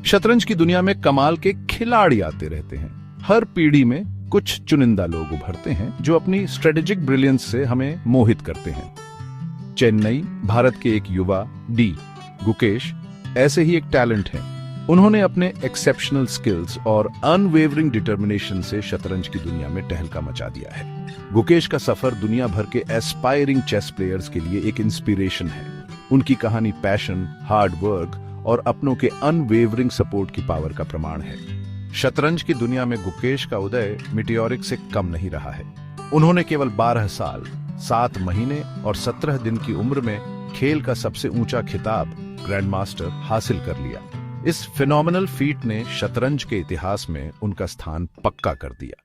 शतरंज की दुनिया में कमाल के खिलाड़ी आते रहते हैं। हर पीढ़ी में कुछ चुनिंदा लोग उभरते हैं जो अपनी स्ट्रेटेजिक ब्रिलियंस से हमें मोहित करते हैं। चेन्नई, भारत के एक युवा डी गुकेश ऐसे ही एक टैलेंट हैं। उन्होंने अपने एक्सेप्शनल स्किल्स और अनवेवरिंग डिटर्मिनेशन से शतरंज की दुनिया में टहलका मचा दिया है। गुकेश का सफर दुनिया भर के एस्पायरिंग चेस प्लेयर्स के लिए एक इंस्पिरेशन है। उनकी कहानी पैशन, हार्ड वर्क और अपनों के अनवेवरिंग सपोर्ट की पावर का प्रमाण है। शतरंज की दुनिया में गुकेश का उदय मिटियोरिक से कम नहीं रहा है। उन्होंने केवल 12 साल, 7 महीने और 17 दिन की उम्र में खेल का सबसे ऊंचा खिताब ग्रैंड मास्टर हासिल कर लिया। इस फिनोमिनल फीट ने शतरंज के इतिहास में उनका स्थान पक्का कर दिया।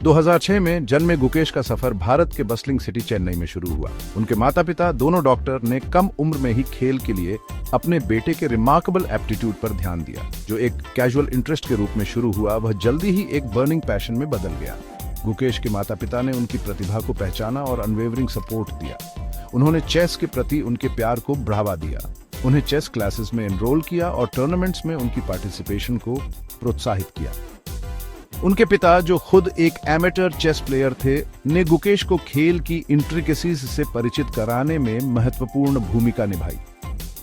2006 में जन्मे गुकेश का सफर भारत के बस्लिंग सिटी चेन्नई में शुरू हुआ। उनके माता पिता दोनों डॉक्टर ने कम उम्र में ही खेल के लिए अपने बेटे के रिमार्केबल एप्टीट्यूड पर ध्यान दिया। जो एक कैजुअल इंटरेस्ट के रूप में शुरू हुआ, वह जल्दी ही एक बर्निंग पैशन में बदल गया। गुकेश के माता पिता ने उनकी प्रतिभा को पहचाना और अनवेवरिंग सपोर्ट दिया। उन्होंने चेस के प्रति उनके प्यार को बढ़ावा दिया, उन्हें चेस क्लासेस में एनरोल किया और टूर्नामेंट्स में उनकी पार्टिसिपेशन को प्रोत्साहित किया। उनके पिता, जो खुद एक एमेटर चेस प्लेयर थे, ने गुकेश को खेल की इंट्रिकेसीज से परिचित कराने में महत्वपूर्ण भूमिका निभाई।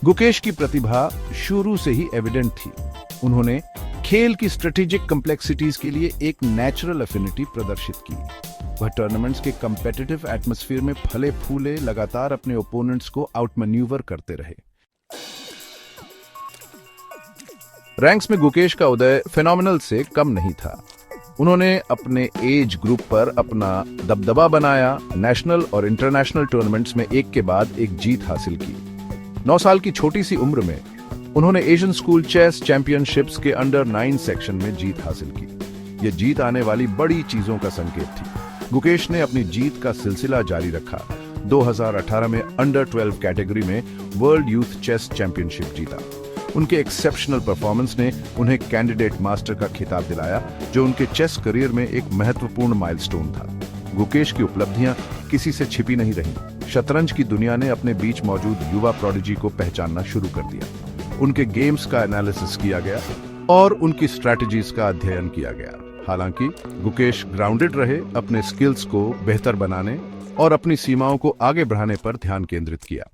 गुकेश की प्रतिभा शुरू से ही एविडेंट थी। उन्होंने खेल की स्ट्रेटेजिक कॉम्प्लेक्सिटीज के लिए एक नेचुरल एफिनिटी प्रदर्शित की। वह टूर्नामेंट्स के कॉम्पिटिटिव एटमॉस्फेयर में फले फूले लगातार अपने ओपोनेंट्स को आउटमैन्यूवर करते रहे। रैंक्स में गुकेश का उदय फिनोमिनल से कम नहीं था। उन्होंने अपने एज ग्रुप पर अपना दबदबा बनाया, नेशनल और इंटरनेशनल टूर्नामेंट्स में एक के बाद एक जीत हासिल की। 9 साल की छोटी सी उम्र में उन्होंने एशियन स्कूल चेस चैंपियनशिप्स के अंडर 9 सेक्शन में जीत हासिल की। यह जीत आने वाली बड़ी चीजों का संकेत थी। गुकेश ने अपनी जीत का सिलसिला जारी रखा। 2018 में अंडर 12 कैटेगरी में वर्ल्ड यूथ चेस चैंपियनशिप जीता। उनके एक्सेप्शनल परफॉर्मेंस ने उन्हें कैंडिडेट मास्टर का खिताब दिलाया, जो उनके चेस करियर में एक महत्वपूर्ण माइलस्टोन था। गुकेश की उपलब्धियां किसी से छिपी नहीं रहीं। शतरंज की दुनिया ने अपने बीच मौजूद युवा प्रोडिजी को पहचानना शुरू कर दिया। उनके गेम्स का एनालिसिस किया गया और उनकी स्ट्रैटेजीज का अध्ययन किया गया। हालांकि गुकेश ग्राउंडेड रहे, अपने स्किल्स को बेहतर बनाने और अपनी सीमाओं को आगे बढ़ाने पर ध्यान केंद्रित किया।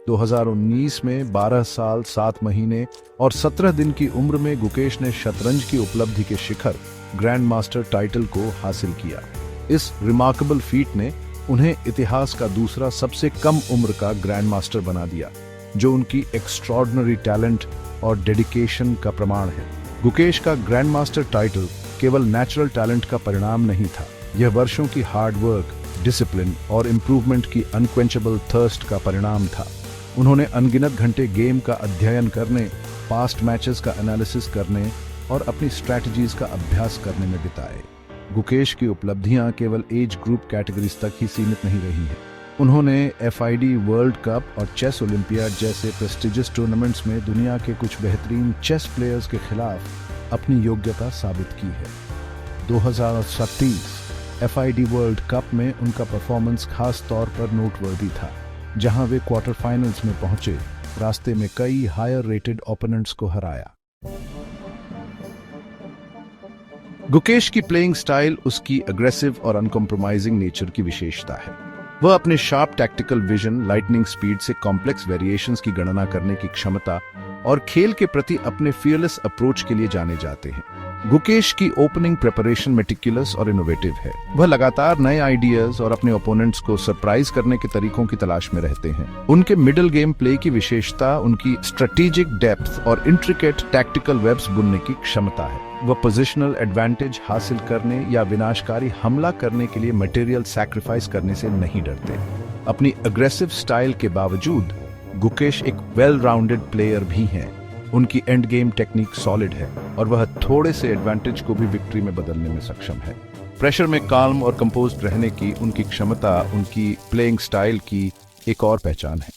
2019 में 12 साल, 7 महीने और 17 दिन की उम्र में गुकेश ने शतरंज की उपलब्धि के शिखर ग्रैंड मास्टर टाइटल को हासिल किया। इस रिमार्केबल फीट ने उन्हें इतिहास का दूसरा सबसे कम उम्र का ग्रैंड मास्टर बना दिया, जो उनकी एक्स्ट्रॉर्डिनरी टैलेंट और डेडिकेशन का प्रमाण है। गुकेश का ग्रैंड मास्टर टाइटल केवल नेचुरल टैलेंट का परिणाम नहीं था, यह वर्षों की हार्ड वर्क, डिसिप्लिन और इम्प्रूवमेंट की अनक्वेंचेबल थर्स्ट का परिणाम था। उन्होंने अनगिनत घंटे गेम का अध्ययन करने, पास्ट मैचेस का एनालिसिस करने और अपनी स्ट्रैटेजीज का अभ्यास करने में बिताए। गुकेश की उपलब्धियां केवल एज ग्रुप कैटेगरीज तक ही सीमित नहीं रही हैं। उन्होंने FID वर्ल्ड कप और चेस ओलंपियाड जैसे प्रेस्टिजियस टूर्नामेंट्स में दुनिया के कुछ बेहतरीन चेस प्लेयर्स के खिलाफ अपनी योग्यता साबित की है। 2037 FID वर्ल्ड कप में उनका परफॉर्मेंस खास तौर पर नोटवर्दी था, जहां वे क्वार्टर फाइनल्स में पहुंचे, रास्ते में कई हायर रेटेड ओपोनेंट्स को हराया। गुकेश की प्लेइंग स्टाइल उसकी अग्रेसिव और अनकॉम्प्रोमाइजिंग नेचर की विशेषता है। वह अपने sharp tactical vision, lightning speed से कॉम्प्लेक्स वेरिएशंस की गणना करने की क्षमता और खेल के प्रति अपने फियरलेस अप्रोच के लिए जाने जाते हैं। गुकेश की ओपनिंग प्रिपरेशन मेटिकुलस और इनोवेटिव है। वह लगातार नए आइडियाज और अपने ओपोनेंट्स को सरप्राइज करने के तरीकों की तलाश में रहते हैं। उनके मिडिल गेम प्ले की विशेषता उनकी स्ट्रेटेजिक डेप्थ और इंट्रिकेट टैक्टिकल वेब्स बुनने की क्षमता है। वह पोजिशनल एडवांटेज हासिल करने या विनाशकारी हमला करने के लिए मटेरियल सैक्रिफाइस करने से नहीं डरते। अपनी अग्रेसिव स्टाइल के बावजूद गुकेश एक वेल राउंडेड प्लेयर भी हैं। उनकी एंड गेम टेक्निक सॉलिड है और वह थोड़े से एडवांटेज को भी विक्ट्री में बदलने में सक्षम है। प्रेशर में काल्म और कंपोज्ड रहने की उनकी क्षमता उनकी प्लेइंग स्टाइल की एक और पहचान है।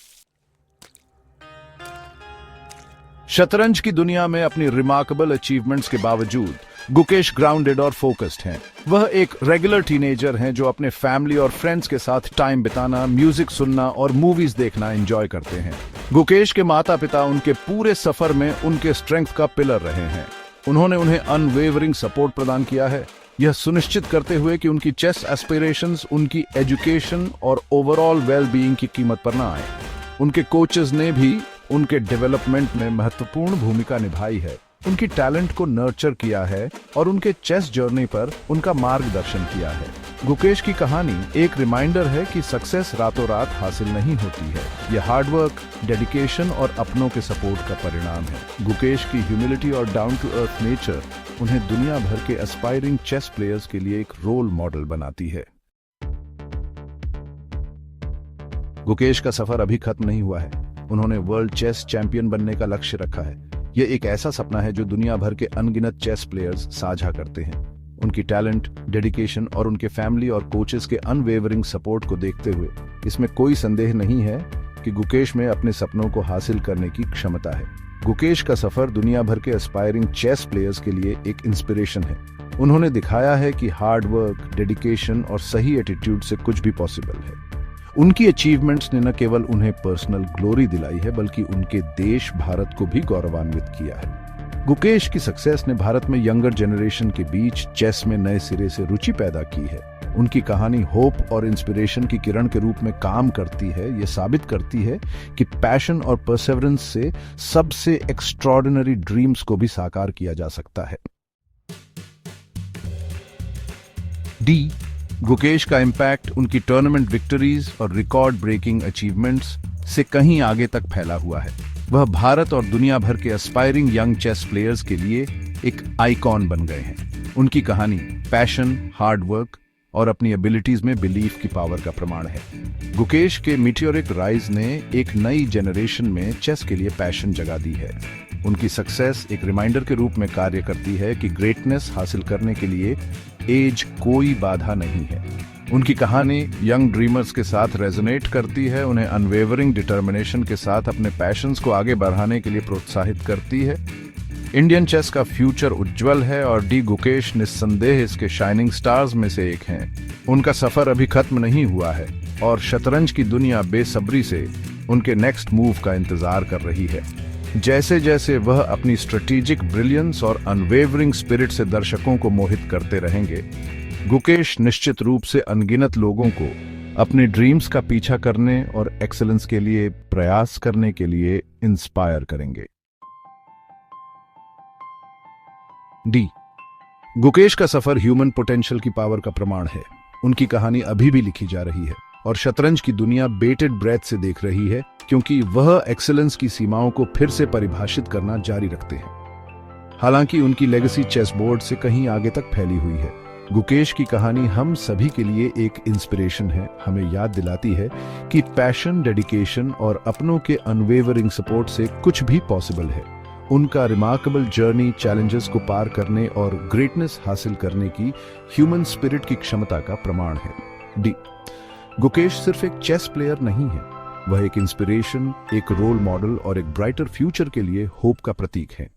शतरंज की दुनिया में अपनी रिमार्केबल अचीवमेंट्स के बावजूद गुकेश ग्राउंडेड और फोकस्ड हैं। वह एक रेगुलर टीनेजर हैं जो अपने फैमिली और फ्रेंड्स के साथ टाइम बिताना, म्यूजिक सुनना और मूवीज देखना एंजॉय करते हैं। गुकेश के माता पिता उनके पूरे सफर में उनके स्ट्रेंथ का पिलर रहे हैं। उन्होंने उन्हें अनवेवरिंग सपोर्ट प्रदान किया है, यह सुनिश्चित करते हुए कि उनकी चेस एस्पिरेशंस उनकी एजुकेशन और ओवरऑल वेल बीइंग की कीमत पर ना आए। उनके कोचेस ने भी उनके डेवलपमेंट में महत्वपूर्ण भूमिका निभाई है, उनकी टैलेंट को नर्चर किया है और उनके चेस जर्नी पर उनका मार्गदर्शन किया है। गुकेश की कहानी एक रिमाइंडर है कि सक्सेस रातों रात हासिल नहीं होती है, यह हार्डवर्क, डेडिकेशन और अपनों के सपोर्ट का परिणाम है। गुकेश की ह्यूमिलिटी और डाउन टू अर्थ नेचर उन्हें दुनिया भर के एस्पायरिंग चेस प्लेयर्स के लिए एक रोल मॉडल बनाती है। गुकेश का सफर अभी खत्म नहीं हुआ है। उन्होंने वर्ल्ड चेस चैंपियन बनने का लक्ष्य रखा है। यह एक ऐसा सपना है जो दुनिया भर के अनगिनत चेस प्लेयर्स साझा करते हैं। उनकी टैलेंट, डेडिकेशन और उनके फैमिली और कोचेस के अनवेवरिंग सपोर्ट को देखते हुए इसमें कोई संदेह नहीं है कि गुकेश में अपने सपनों को हासिल करने की क्षमता है। गुकेश का सफर दुनिया भर के एस्पायरिंग चेस प्लेयर्स के लिए एक इंस्पिरेशन है। उन्होंने दिखाया है कि हार्ड वर्क, डेडिकेशन और सही एटीट्यूड से कुछ भी पॉसिबल है। उनकी अचीवमेंट्स ने न केवल उन्हें पर्सनल ग्लोरी दिलाई है बल्कि उनके देश भारत को भी गौरवान्वित किया है। गुकेश की सक्सेस ने भारत में यंगर जनरेशन के बीच चेस में नए सिरे से रुचि पैदा की है। उनकी कहानी होप और इंस्पिरेशन की किरण के रूप में काम करती है। यह साबित करती है कि पैशन और परसेवरेंस से सबसे एक्स्ट्रॉर्डिनरी ड्रीम्स को भी साकार किया जा सकता है। डी, गुकेश का इम्पैक्ट उनकी टूर्नामेंट विक्टरीज और रिकॉर्ड ब्रेकिंग अचीवमेंट्स से कहीं आगे तक फैला हुआ है। वह भारत और दुनिया भर के एस्पायरिंग यंग चेस प्लेयर्स के लिए एक आइकॉन बन गए हैं। उनकी कहानी पैशन, हार्ड वर्क और अपनी एबिलिटीज में बिलीफ की पावर का प्रमाण है। गुकेश के मीटियोरिक राइज ने एक नई जनरेशन में चेस के लिए पैशन जगा दी है। उनकी सक्सेस एक रिमाइंडर के रूप में कार्य करती है कि ग्रेटनेस हासिल करने के लिए एज कोई बाधा नहीं है। उनकी कहानी यंग ड्रीमर्स के साथ रेजोनेट करती है, उन्हें अनवेवरिंग डिटर्मिनेशन के साथ अपने पैशंस को आगे बढ़ाने के लिए प्रोत्साहित करती है। इंडियन चेस का फ्यूचर उज्जवल है और डी गुकेश निस्संदेह इसके शाइनिंग स्टार्स में से एक हैं। उनका सफर अभी खत्म नहीं हुआ है और शतरंज की दुनिया बेसब्री से उनके नेक्स्ट मूव का इंतजार कर रही है। जैसे जैसे वह अपनी स्ट्रेटेजिक ब्रिलियंस और अनवेवरिंग स्पिरिट से दर्शकों को मोहित करते रहेंगे, गुकेश निश्चित रूप से अनगिनत लोगों को अपने ड्रीम्स का पीछा करने और एक्सेलेंस के लिए प्रयास करने के लिए इंस्पायर करेंगे। डी, गुकेश का सफर ह्यूमन पोटेंशियल की पावर का प्रमाण है। उनकी कहानी अभी भी लिखी जा रही है और शतरंज की दुनिया बेटेड ब्रेथ से देख रही है, क्योंकि वह एक्सेलेंस की सीमाओं को फिर से परिभाषित करना जारी रखते हैं। हालांकि उनकी लेगेसी चेस बोर्ड से कहीं आगे तक फैली हुई है। गुकेश की कहानी हम सभी के लिए एक इंस्पिरेशन है, हमें याद दिलाती है कि पैशन, डेडिकेशन और अपनों के अनवेवरिंग सपोर्ट से कुछ भी पॉसिबल है। उनका रिमार्केबल जर्नी चैलेंजेस को पार करने और ग्रेटनेस हासिल करने की ह्यूमन स्पिरिट की क्षमता का प्रमाण है। डी, गुकेश सिर्फ एक चेस प्लेयर नहीं है, वह एक इंस्पिरेशन, एक रोल मॉडल और एक ब्राइटर फ्यूचर के लिए होप का प्रतीक है।